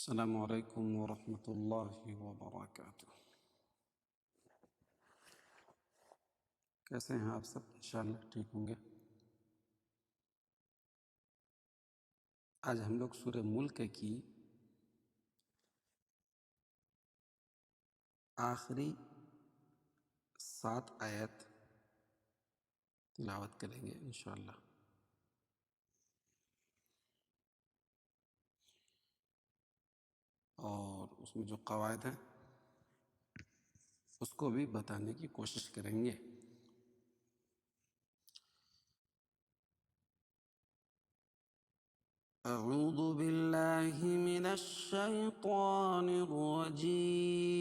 السلام علیکم ورحمۃ اللہ وبرکاتہ۔ کیسے ہیں آپ سب؟ انشاءاللہ ٹھیک ہوں گے۔ آج ہم لوگ سورہ ملک کی آخری 7 آیت تلاوت کریں گے انشاءاللہ۔ اور اس میں جو قواعد ہیں اس کو بھی بتانے کی کوشش کریں گے۔ اعوذ باللہ من الشیطان الرجیم،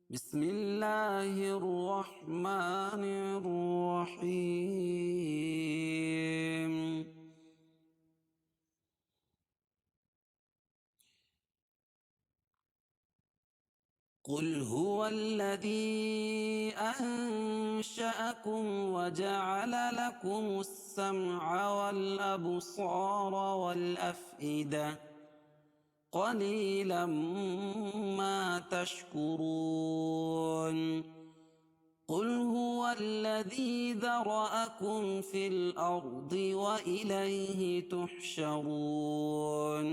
بسم اللہ الرحمن الرحیم۔ قل هو الذي أنشأكم وجعل لكم السمع والأبصار والأفئدة قليلا ما تشكرون۔ قل هو الذي ذرأكم في الأرض وإليه تحشرون۔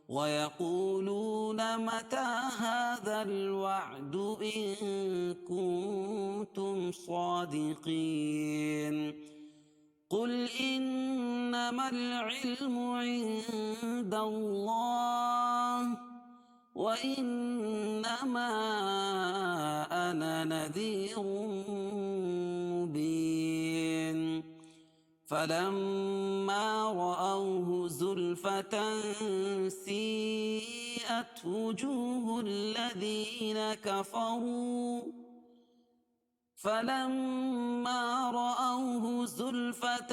ويقولون متى هذا الوعد إن كنتم صادقين۔ قل إنما العلم عند الله وإنما أنا نذير مبين۔ فلما رأوه زلفة سيئت وجوه الذين كفروا فلما رأوه زلفة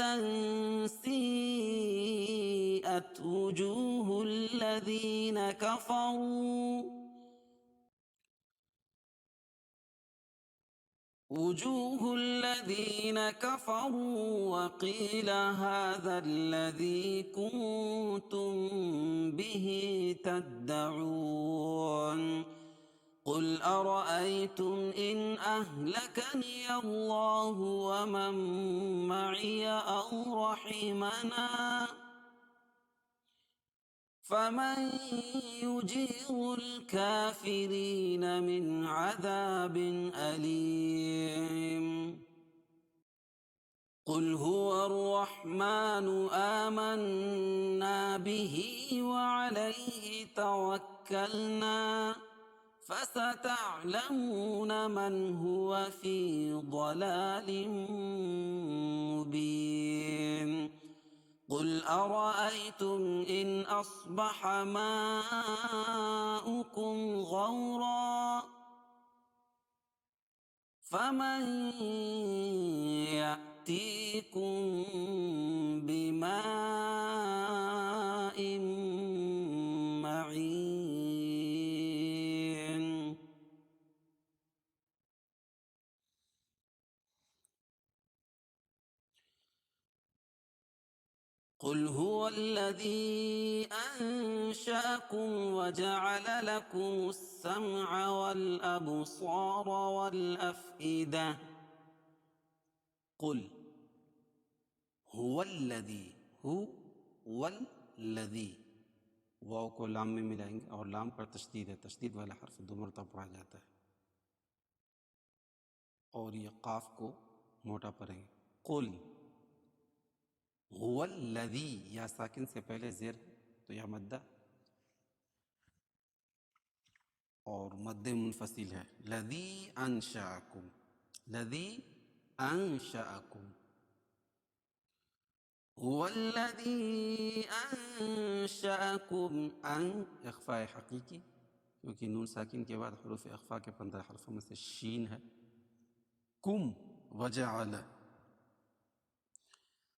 سيئت وجوه الذين كفروا وقيل هذا الذي كنتم به تدعون۔ قل أرأيتم إن أهلكني الله ومن معي أو رحمنا فمن يجير الكافرين من عذاب أليم۔ قل هو الرحمن آمنا به وعليه توكلنا فستعلمون من هو في ضلال مبين۔ قل أرأيتم إن أصبح ماؤكم غورا فمن يأتيكم بماء معين۔ قل هو الذي أنشأكم وجعل لكم السمع والأبصار والأفئدة۔ قل هو الذي، هو الذي، واو کو لام میں ملائیں گے اور لام پر تشدید ہے، تشدید والا حرف 2 مرتبہ پڑھا جاتا ہے، اور یہ قاف کو موٹا پڑھیں گے۔ قل هو الذی، یا ساکن سے پہلے زیر تو یا مدہ اور مد منفصل ہے، لذی انشأکم، لذی انشأکم، هو الذی انشأکم، ان اخفاء حقیقی، کیونکہ نون ساکن کے بعد حروف اخفاء کے 15 حرفوں میں سے شین ہے۔ کم وجعل،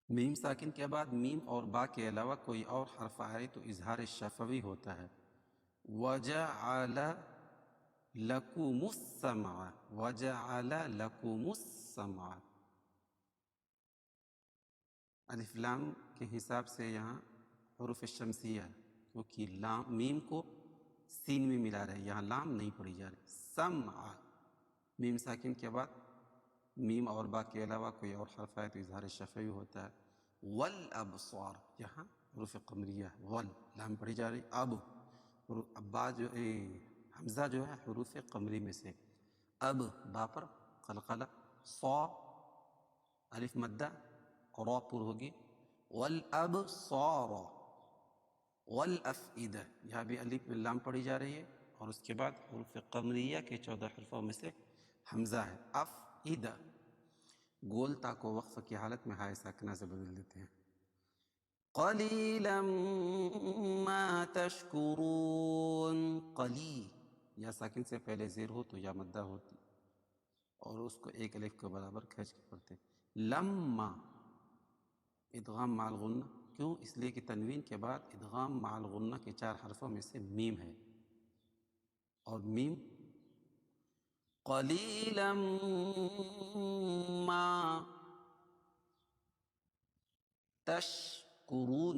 میم ساکن کے بعد میم اور با کے علاوہ کوئی اور حرف آئے تو اظہار شفوی ہوتا ہے۔ وجعل لکم السمع، وجعل لکم السمع، الف لام کے حساب سے یہاں حروف شمسیہ ہے، کیونکہ لام میم کو سین میں ملا رہے ہیں، یہاں لام نہیں پڑھی جا رہی. سمع، میم ساکن کے بعد میم اور با کے علاوہ کوئی اور حرف آئے تو اظہار شفوی ہوتا ہے. والابصار، یہاں حروف قمریہ ہے. ول لام پڑھی جا رہی. اب با جو حمزہ جو ہے حروف قمری میں سے. اب با پر قلقلہ. صا الف مدہ را پر ہوگی. والابصار والافئدہ، یہاں بھی الف میں لام پڑھی جا رہی ہے اور اس کے بعد حروف قمریہ کے 14 حرفوں میں سے حمزہ ہے. افئدہ، گول تا کو وقف کی حالت میں ہائے ساکنہ سے بدل دیتے ہیں. قلیلا ما تشکرون، قلی یا ساکن سے پہلے زیر ہو تو یا مدہ ہوتی اور اس کو ایک الف کے برابر کھینچ کے پڑھتے. لما، ادغام مع الغنہ، کیوں؟ اس لیے کہ تنوین کے بعد ادغام مع الغنہ کے 4 حرفوں میں سے میم ہے اور میم قلیلا ما تشکرون،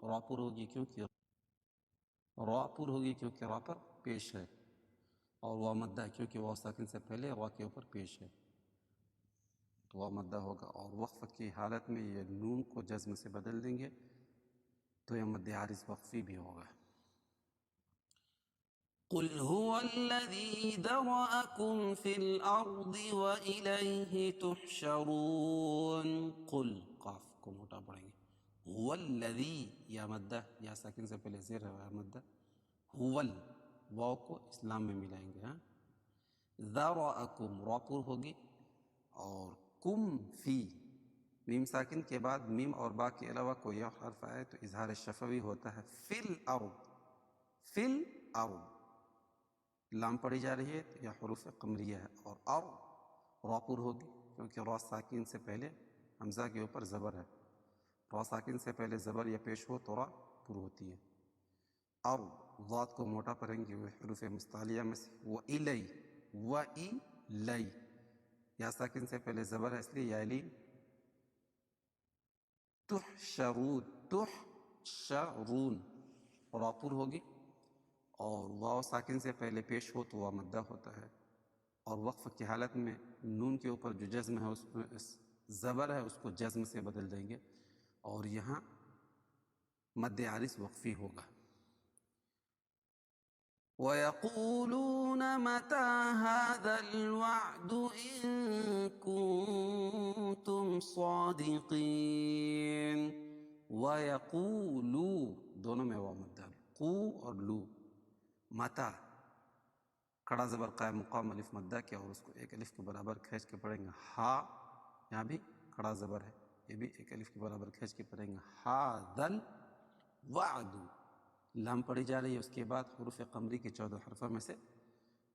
را پر ہوگی کیونکہ را پر پیش ہے اور وا مدہ ہے کیونکہ واو ساکن سے پہلے وا کے اوپر پیش ہے تو وا مدہ ہوگا. اور وقف کی حالت میں یہ نون کو جزم سے بدل دیں گے تو یہ مد عارض وقفی بھی ہوگا. قل هو الذي ذرأكم في الأرض وإليه تحشرون. قل، قاف کو موٹا پڑھیں گے. هو الذي، یا مدہ یا ساکن سے پہلے زیر ہے مدہ. هو واو کو اسلام میں ملائیں گے. ذرأكم را پر ہوگی اور کم فی، میم ساکن کے بعد میم اور با کے علاوہ کوئی اور حرف آئے تو اظہار شفوی ہوتا ہے. فی الارض، فی الارض لام پڑھی جا رہی ہے یا حروف قمریہ ہے اور را پر ہوگی کیونکہ را ساکن سے پہلے حمزہ کے اوپر زبر ہے. را ساکن سے پہلے زبر یا پیش ہو تو را پر ہوتی ہے. ضاد کو موٹا پڑھیں گے وہ حروف مستعلیہ میں سے. وَإِلَيْ، یا ساکن سے پہلے زبر ہے اس لیے یا لین. تحشرون را پر ہوگی اور واو ساکن سے پہلے پیش ہو تو وا مدہ ہوتا ہے اور وقف کی حالت میں نون کے اوپر جو جزم ہے اس میں زبر ہے اس کو جزم سے بدل دیں گے اور یہاں مد عارض وقفی ہوگا. وَيَقُولُونَ مَتَى هَذَا الْوَعْدُ إِن كُنتُمْ صَادِقِينَ. وَيَقُولُ دونوں میں واو مدہ، قو اور لو. متا کڑا زبر قائم مقام الف مدہ کیا اور اس کو ایک الف کے برابر کھینچ کے پڑھیں گے. ہا، یہاں بھی کڑا زبر ہے، یہ بھی ایک الف کے برابر کھینچ کے پڑھیں گے. هَذَا الْوَعْدُ لام پڑھی جا رہی ہے اس کے بعد حروف قمری کے 14 حرفوں میں سے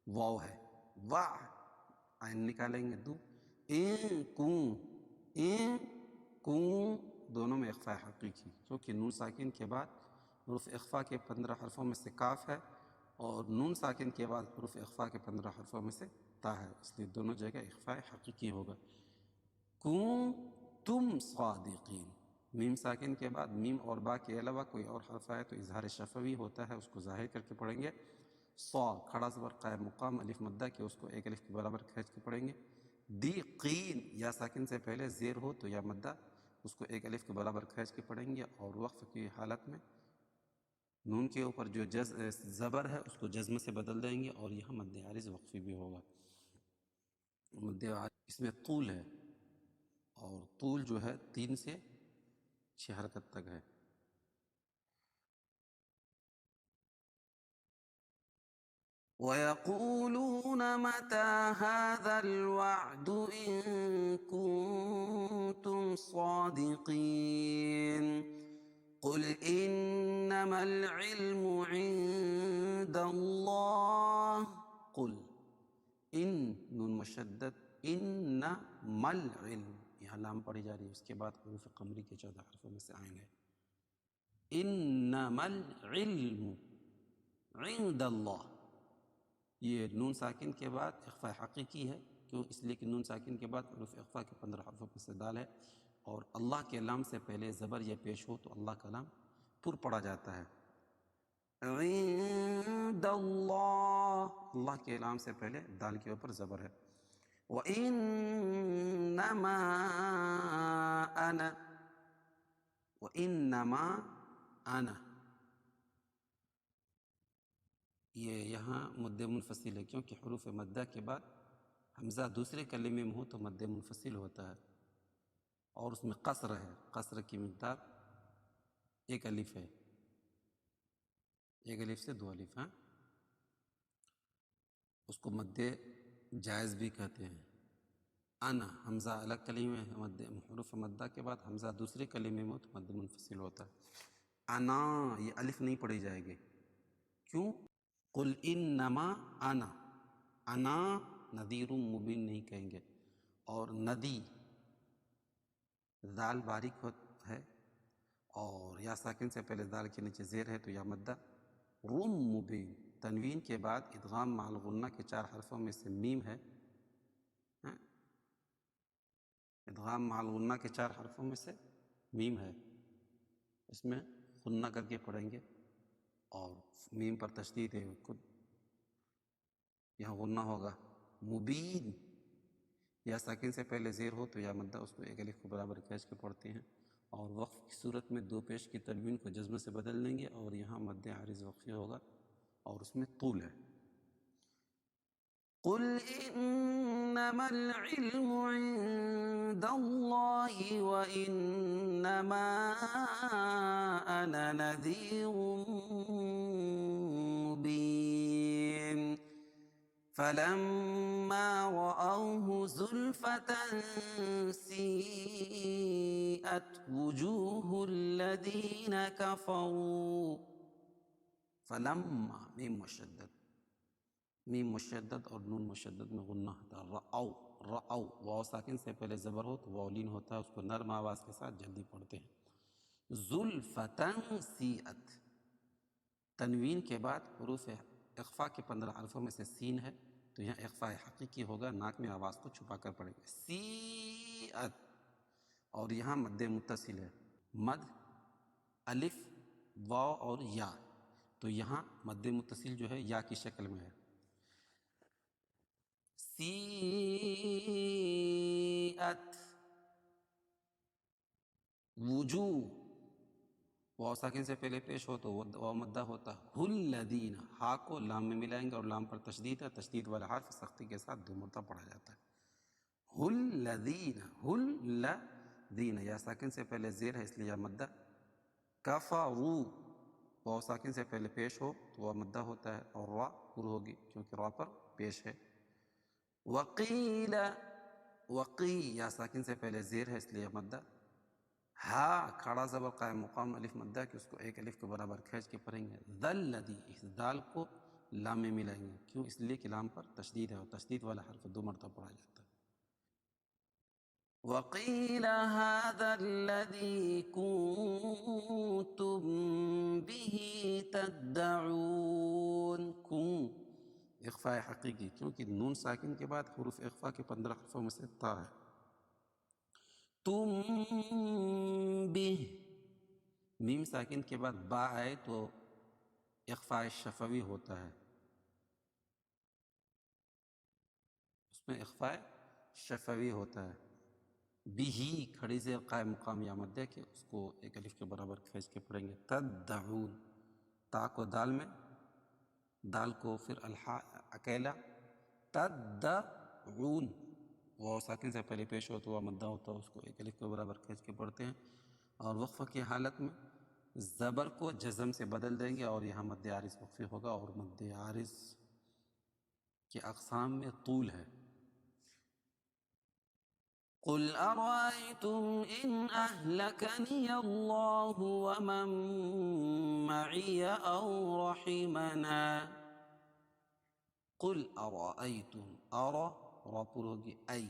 واو ہے. عین نکالیں گے دو. ان کون دونوں میں اخفاء حقیقی کیونکہ نون ساکن کے بعد حروف اخفاء کے 15 حرفوں میں سے کاف ہے اور نون ساکن کے بعد حروف اخفاء کے 15 حرفوں میں سے تا ہے، اس لیے دونوں جگہ اخفاء حقیقی ہوگا. کنتم صادقین، میم ساکن کے بعد میم اور با کے علاوہ کوئی اور حرف آئے تو اظہار شفوی ہوتا ہے، اس کو ظاہر کر کے پڑھیں گے. صا کھڑا زبر قائم مقام الف مدہ کے اس کو ایک الف کے برابر کھینچ کے پڑھیں گے. دیقین یا ساکن سے پہلے زیر ہو تو یا مدہ اس کو ایک الف کے برابر کھینچ کے پڑھیں گے اور وقف کی حالت میں نون کے اوپر جو زبر ہے اس کو جزم سے بدل دیں گے اور یہاں مد عارض وقفی بھی ہوگا. مد عارض اس میں طول ہے اور طول جو ہے 3 سے 6 حرکت تک ہے. وَيَقُولُونَ مَتَى هَذَا الْوَعْدُ إِن كُنتُمْ صَادِقِينَ. قُلْ إِنَّمَا الْعِلْمُ عِندَ اللَّهِ. قُلْ ان نون مشدد انما العلم، یہاں لام پڑھی جا رہی ہے اس کے بعد حروف قمری کے 14 حرفوں میں سے عین ہے. انما العلم عند اللہ، یہ نون ساکن کے بعد اخفاء حقیقی ہے کیوں؟ اس لیے کہ نون ساکن کے بعد حروف اخفاء کے 15 حرفوں میں سے دال ہے اور اللہ کے لام سے پہلے زبر یا پیش ہو تو اللہ کا لام پر پڑا جاتا ہے عند اللہ، اللہ کے اعلان سے پہلے دال کے اوپر زبر ہے. وَإِنَّمَا أَنَا، وَإِنَّمَا أَنَا، یہ یہاں مد منفصل ہے کیونکہ حروف مدہ کے بعد حمزہ دوسرے کلمے میں ہو تو مد منفصل ہوتا ہے، اور اس میں قصر ہے. قصر کی مقدار ایک الف ہے، ایک الف سے دو الف. ہاں، اس کو مد جائز بھی کہتے ہیں. انا حمزہ الگ کلمے میں ہے، حروف مدہ کے بعد حمزہ دوسرے کلمے میں ہو تو مد منفصل ہوتا ہے. انا یہ الف نہیں پڑھی جائے گی. کیوں؟ قل انما انا، انا نذیر مبین نہیں کہیں گے. اور ندی دال باریک ہے، اور یا ساکن سے پہلے دال کے نیچے زیر ہے تو یا مدہ. روم مبین، تنوین کے بعد ادغام مع الغنہ کے 4 حرفوں میں سے میم ہے. ادغام مع الغنہ کے 4 حرفوں میں سے میم ہے، اس میں غنہ کر کے پڑھیں گے، اور میم پر تشدید ہے خود، یہاں غنہ ہوگا. مبین، یا ساکن سے پہلے زیر ہو تو یا مدہ، اس کو ایک الف کو برابر کھینچ کے پڑھتے ہیں. اور وقف کی صورت میں دو پیش کی تنوین کو جزم سے بدل لیں گے، اور یہاں مد عارض وقفی ہوگا اور اس میں طول ہے. قل انما العلم عند اللہ وانما انا نذیر مبین فلما رأوه زلفة سیئت وجوه الذین کفروا. فلما میم مشدد، میم مشدد اور نون مشدد میں غنہ ہوتا ہے. رأو، رأو واو ساکن سے پہلے زبر ہو تو واولین ہوتا ہے، اس کو نرم آواز کے ساتھ جلدی پڑھتے ہیں. زلفتن سیئت، تنوین کے بعد حروف اخفا کے 15 حرفوں میں سے سین ہے تو یہاں اخفا حقیقی ہوگا، ناک میں آواز کو چھپا کر پڑھیں گے. سیئت، اور یہاں مد متصل ہے، مد الف واو اور یا، تو یہاں مد متصل جو ہے یا کی شکل میں ہے. سیئت وجوہ، واو ساکن سے پہلے پیش ہو تو واو مدہ ہوتا. الذین، ہا کو لام میں ملائیں گے اور لام پر تشدید ہے، تشدید والا حرف سختی کے ساتھ 2 مرتبہ پڑھا جاتا ہے. الذین، الذین یا ساکن سے پہلے زیر ہے اس لیے یا مدہ. کفروا، واو ساکن سے پہلے پیش ہو تو واو مدہ ہوتا ہے، اور را پر ہوگی کیونکہ را پر پیش ہے. وقیل، وقی یا ساکن سے پہلے زیر ہے اس لیے مدہ. ہا کھڑا زبر قائم مقام الف مدہ کہ اس کو ایک الف کے برابر کھینچ کے پڑھیں گے. ذلذی، اس دال کو لام میں ملائیں گے، کیوں؟ اس لیے کہ لام پر تشدید ہے اور تشدید والا حرف 2 مرتبہ پڑھا جاتا ہے. وقیل ھذا الذی کنتم بہ تدعون. اخفاء حقیقی، کیونکہ نون ساکن کے بعد حروف اخفاء کے 15 حرفوں میں سے تا ہے. تم بھی، میم ساکن کے بعد با آئے تو اخفاء شفوی ہوتا ہے، اس میں اخفاء شفوی ہوتا ہے. بھی کھڑی زیر قائم مقام یا مدہ کے اس کو ایک الف کے برابر کھینچ کے پڑھیں گے. تدعون، تا کو دال میں، دال کو پھر الحا اکیلا. تدعون، واو ساکن سے پہلے پیش ہو تو وہ مدہ ہوتا ہے، اس کو ایک الف کے برابر کھینچ کے پڑھتے ہیں. اور وقفہ کی حالت میں زبر کو جزم سے بدل دیں گے اور یہاں مد عارض وقفی ہوگا، اور مد عارض کے اقسام میں طول ہے. قل ارأيتم ان اهلكني الله ومن معي او رحمنا. قل ارأيتم، ارى را پر ہوگی ای،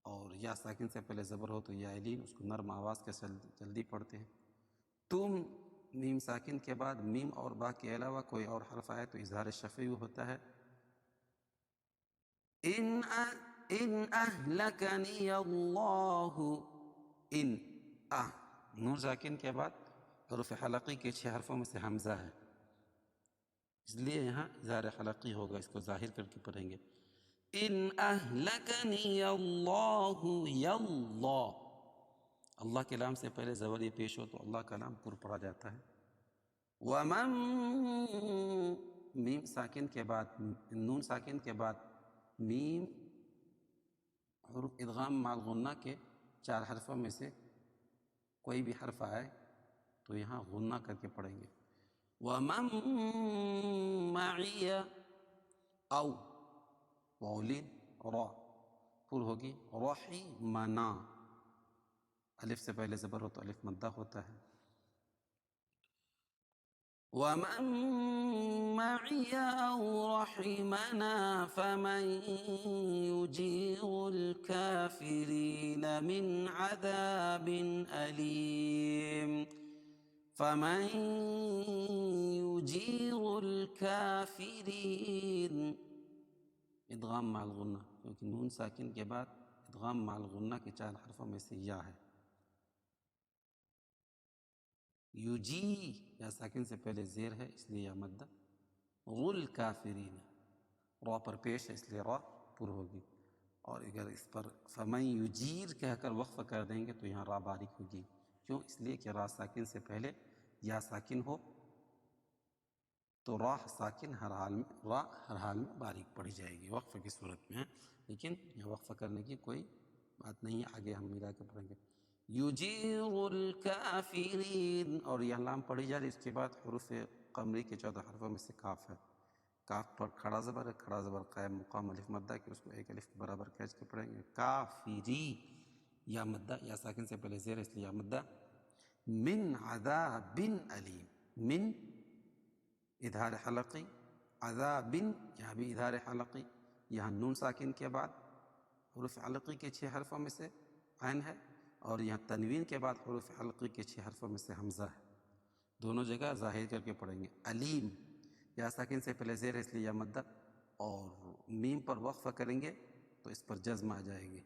اور یا ساکن سے پہلے زبر ہو تو یا لین، اس کو نرم آواز کے ساتھ جلدی پڑھتے ہیں. تم میم ساکن کے بعد میم اور با کے علاوہ کوئی اور حرف آئے تو اظہار شفوی ہوتا ہے. ان اہلکنی اللہ، ان نون ساکن کے بعد حروف حلقی کے 6 حرفوں میں سے حمزہ ہے، اس لیے یہاں اظہار حلقی ہوگا، اس کو ظاہر کر کے پڑھیں گے۔ ان اہلکنی اللہ یاللہ، اللہ کے نام سے پہلے زبر یہ پیش ہو تو اللہ کا نام پر پڑا جاتا ہے۔ ومن، میم ساکن کے بعد نون ساکن کے بعد میم حروف ادغام مع الغنہ کے 4 حرفوں میں سے کوئی بھی حرف آئے تو یہاں غنہ کر کے پڑھیں گے۔ ومن معی، او واولین را، پھر ہوگی رحیمنا، الف سے پہلے زبر ہو تو الف مدہ ہوتا ہے۔ ومن معي أو رحمنا فمن يجير الكافرين من عذاب أليم، فمن يجير الكافرين، ادغام مع الغنہ، کیونکہ نون ساکن کے بعد ادغام مع الغنہ کے 4 حرفوں میں سے یا ہے۔ یجی، یا ساکن سے پہلے زیر ہے اس لیے یا مدہ، غل کافرین، را پر پیش ہے اس لیے را پر ہوگی، اور اگر اس پر فمن یجیر کہہ کر وقف کر دیں گے تو یہاں را باریک ہوگی، کیوں؟ اس لیے کہ را ساکن سے پہلے یا ساکن ہو تو را ساکن ہر حال میں باریک پڑھی جائے گی وقف کی صورت میں، لیکن یہ وقف کرنے کی کوئی بات نہیں ہے، آگے ہم ملا کے پڑھیں گے۔ یجیر الکافرین، اور یہ لام پڑھی جا رہی، اس کے بعد حروف قمری کے 14 حرفوں میں سے کاف ہے، کاف پر کھڑا زبر ہے، کھڑا زبر قائم مقام الف مدہ کہ اس کو ایک الف کے برابر کھینچ کے پڑھیں گے۔ کافری، یا مدہ، یا ساکن سے پہلے زیر اس لیے یا مدہ۔ من عذاب علیم، من اظہار حلقی، عذاب یہاں بھی اظہار حلقی، یہاں نون ساکن کے بعد حروف حلقی کے 6 حرفوں میں سے عین ہے، اور یہاں تنوین کے بعد حروف حلقی کے 6 حرفوں میں سے حمزہ ہے، دونوں جگہ ظاہر کر کے پڑھیں گے۔ علیم، یا ساکن سے پہلے زیر ہے اس لیے یا مدہ، اور میم پر وقف کریں گے تو اس پر جزم آ جائے گی،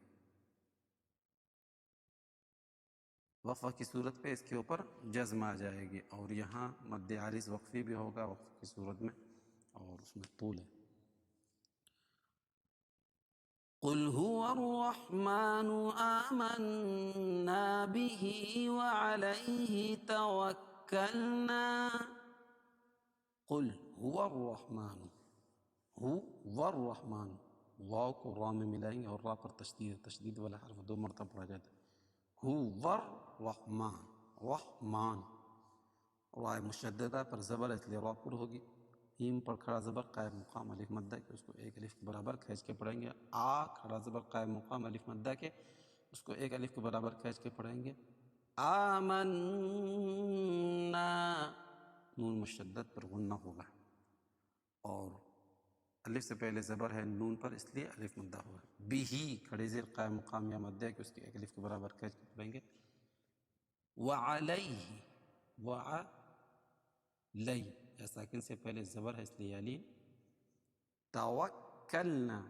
وقفہ کی صورت پہ اس کے اوپر جزم آ جائے گی، اور یہاں مد عارض وقفی بھی ہوگا وقف کی صورت میں، اور اس میں طول ہے۔ قل هو الرحمن آمنا به وعليه توكلنا، قل هو الرحمن، هو الرحمن، واو کو را میں ملائیں گے اور را پر تشدید والا حرف 2 مرتبہ پڑھا جاتا ہے۔ هو الرحمن، رحمان، را مشددہ پر زبر اس لیے را پر ہوگی، میم پر کھڑا زبر قائم مقام الف مدہ کہ اس کو ایک الف کے برابر کھینچ کے پڑھیں گے۔ آ کھڑا زبر قائم مقام الف مدہ کے اس کو ایک الف کے برابر کھینچ کے پڑھیں گے۔ آمنا، نون مشدد پر غنہ ہوگا، اور الف سے پہلے زبر ہے نون پر اس لیے الف مدہ ہوگا۔ بھی کھڑے زیر قائم مقام یا مدہ کہ اس کے ایک الف کے برابر کھینچ کے پڑھیں گے۔ وعلیہ، وعلی، یا ساکن سے پہلے زبر ہے اس لیے علی۔ توکلنا،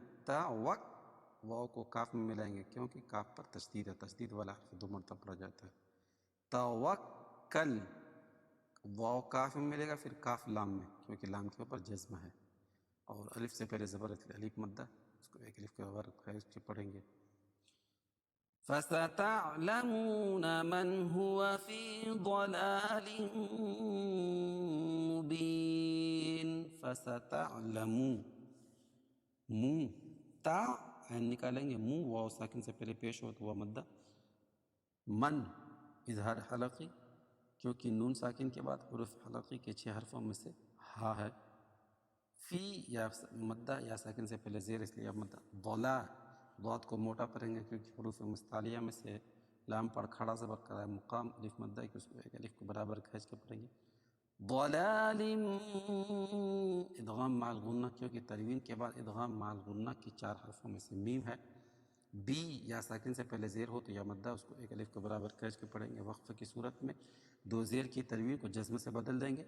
واو کو کاف میں ملائیں گے کیونکہ کاف پر تشدید ہے، تشدید والا حرف 2 مرتبہ پڑھا جاتا ہے۔ توکل، واو کاف میں ملے گا، پھر کاف لام میں کیونکہ لام کے اوپر جزم ہے، اور الف سے پہلے زبر الف مدہ اس کو ایک الف کے برابر کھینچ کے پڑھیں گے۔ فَسَتَعْلَمُونَ مَنْ هُوَ فِي ضَلَالٍ مُبِينٍ، فَسَتَعْلَمُونَ، منہ تا عین نکالیں گے، منہ واو ساکن سے پہلے پیش ہو تو وہ مدہ۔ من، اظہار حلقی، کیونکہ نون ساکن کے بعد حروف حلقی کے 6 حرفوں میں سے ہا ہے۔ فی، یا مدہ یا ساکن سے پہلے زیر اس لیے مدہ۔ ضلا، ضاد کو موٹا پڑھیں گے کیونکہ حروف مستعلیہ میں سے لام پر کھڑا زبر قائم مقام الف مدہ کہ اس کو ایک الف کے برابر کھینچ کے پڑھیں گے۔ ضلال، ادغام مع الغنہ، کیونکہ تنوین کے بعد ادغام مع الغنہ کی 4 حرفوں میں سے میم ہے۔ بی، یا ساکن سے پہلے زیر ہو تو یا مدہ اس کو ایک الف کے برابر کھینچ کے پڑھیں گے، وقف کی صورت میں 2 زیر کی تنوین کو جزم سے بدل دیں گے،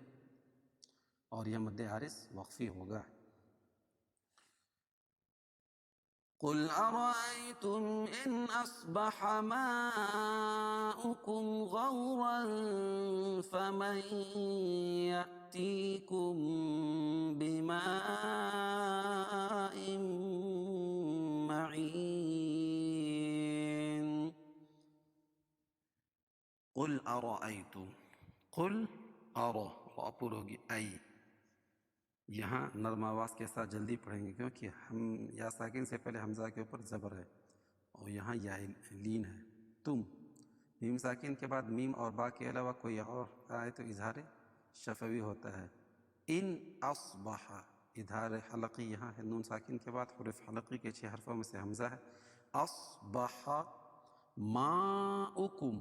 اور یہ مد عارض وقفی ہوگا۔ قل أرأيتم إن أصبح ماؤكم ماؤكم غورا فمن يأتيكم بماء معين قل أرأيتم قل أرى آپ ہوگی ای، یہاں نرم آواز کے ساتھ جلدی پڑھیں گے کیونکہ ہم یا ساکن سے پہلے حمزہ کے اوپر زبر ہے اور یہاں یا لین ہے. تم میم ساکن کے بعد میم اور با کے علاوہ کوئی اور آئے تو اظہار شفوی ہوتا ہے. ان اصبح اظہار حلقی یہاں ہے، نون ساکن کے بعد حرف حلقی کے 6 حرفوں میں سے حمزہ ہے. اصبح ماؤکم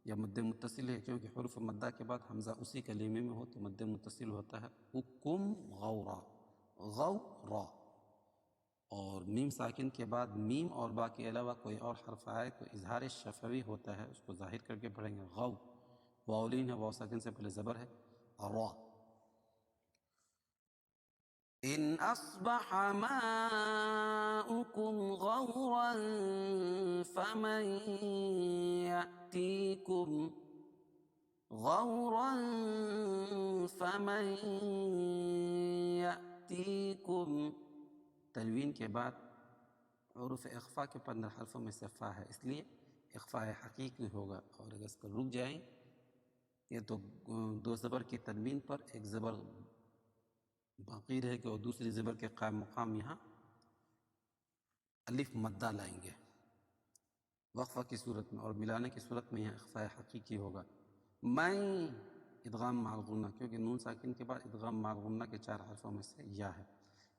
یا مد متصل ہے کیونکہ حرف مدہ کے بعد حمزہ اسی کلمے میں ہو تو مد متصل ہوتا ہے. اکم غورا غورا، اور میم ساکن کے بعد میم اور با کے علاوہ کوئی اور حرف آئے تو اظہار شفوی ہوتا ہے، اس کو ظاہر کر کے پڑھیں گے. غو واولین ہے، واو ساکن سے پہلے زبر ہے. را ان اصبح ماؤكم غورا فمن يأتيكم غورا فمن يأتيكم، تنوین کے بعد حروف اخفا کے 15 حرفوں میں سے فا ہے، اس لیے اخفا حقیقی ہوگا. اور اگر اس پر رک جائیں یہ تو 2 زبر کی تنوین پر ایک زبر باقی رہے گا اور دوسری زبر کے قائم مقام یہاں الف مدہ لائیں گے وقفہ کی صورت میں، اور ملانے کی صورت میں یہاں اخفا حقیقی ہوگا. میں ادغام مع الغنہ کیونکہ نون ساکن کے بعد ادغام مع الغنہ کے 4 حرفوں میں سے یا ہے.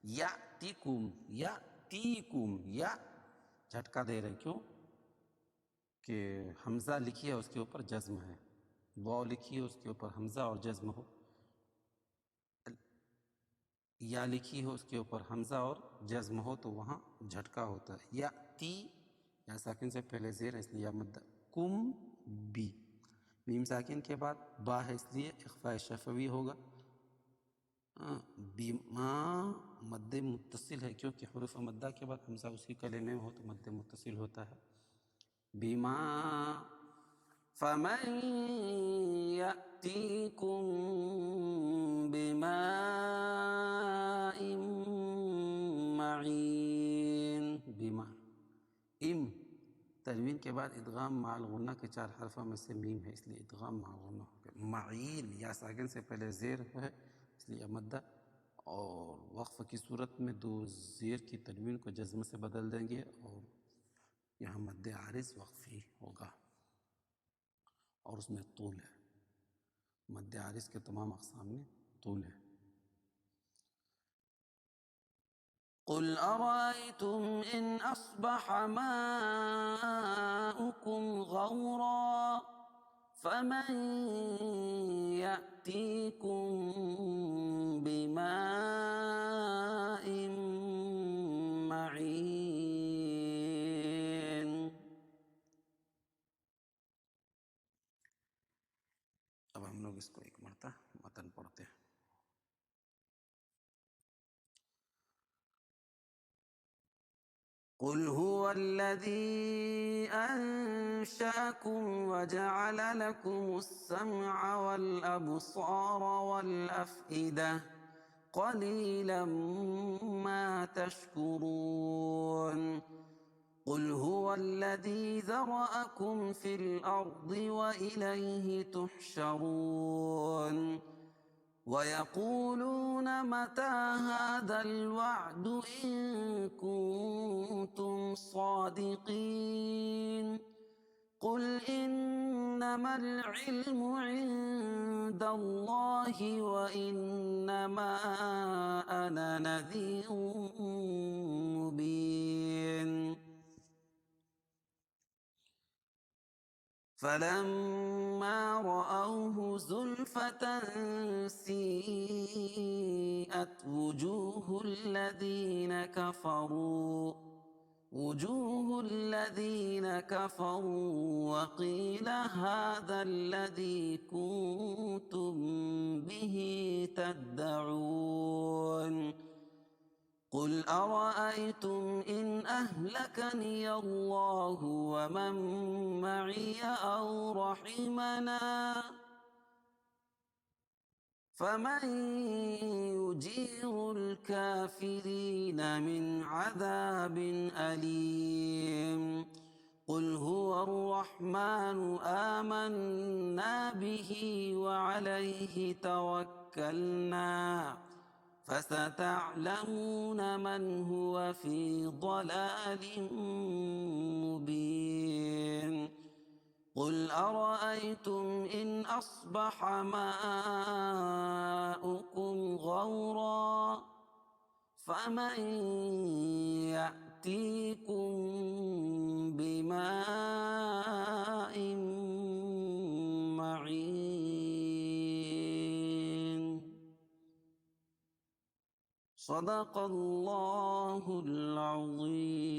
یاتیکم یاتیکم، یا جھٹکا دے رہے ہیں کیوں کہ حمزہ لکھی ہے اس کے اوپر جزم ہے، واو لکھی ہے اس کے اوپر حمزہ اور جزم ہو، یا لکھی ہو اس کے اوپر حمزہ اور جزم ہو تو وہاں جھٹکا ہوتا ہے. یا تی یا ساکن سے پہلے زیر ہے اس لیے یا مد. کم بی میم ساکن کے بعد با ہے اس لیے اخفاء شفوی ہوگا. بیما مد متصل ہے کیونکہ حروف مدہ کے بعد حمزہ اسی کلمے میں ہو تو مد متصل ہوتا ہے. بیما فمن یأتیکم بماء معین. بیما ام تنوین کے بعد ادغام مع الغنہ کے 4 حرفوں میں سے میم ہے اس لیے ادغام مع الغنہ ہو گیا. معین یا ساکن سے پہلے زیر ہے اس لیے مدہ، اور وقف کی صورت میں 2 زیر کی تنوین کو جزم سے بدل دیں گے اور یہاں مد عارض وقفی ہوگا اور اس میں طول ہے. مد عارض کے تمام اقسام میں طول ہے. قل أرأيتم إن أصبح ماؤكم غورا فمن يأتيكم بماء معين. اب ہم لوگ اس کو ایک مرتبہ متن پڑھتے ہیں. قل هو الذي أنشأكم وجعل لكم السمع والأبصار والأفئدة قليلا ما تشكرون. قل هو الذي ذرأكم في الأرض وإليه تحشرون. ويقولون متى هذا الوعد إن كنتم صادقين. قل إنما العلم عند الله وإنما أنا نذير مبين. فلما رأوه زلفة سيئت وجوه الذين كفروا وقيل هذا الذي كنتم به تدعون. قل أرأيتم إن أهلكني الله ومن معي أو رحمنا فمن يجير الكافرين من عذاب أليم قل هو الرحمن آمنا به وعليه توكلنا فستعلمون من هو في ضلال مبين قل أرأيتم إن أصبح ماؤكم غورا فمن يأتيكم بماء معين صدق الله العظيم.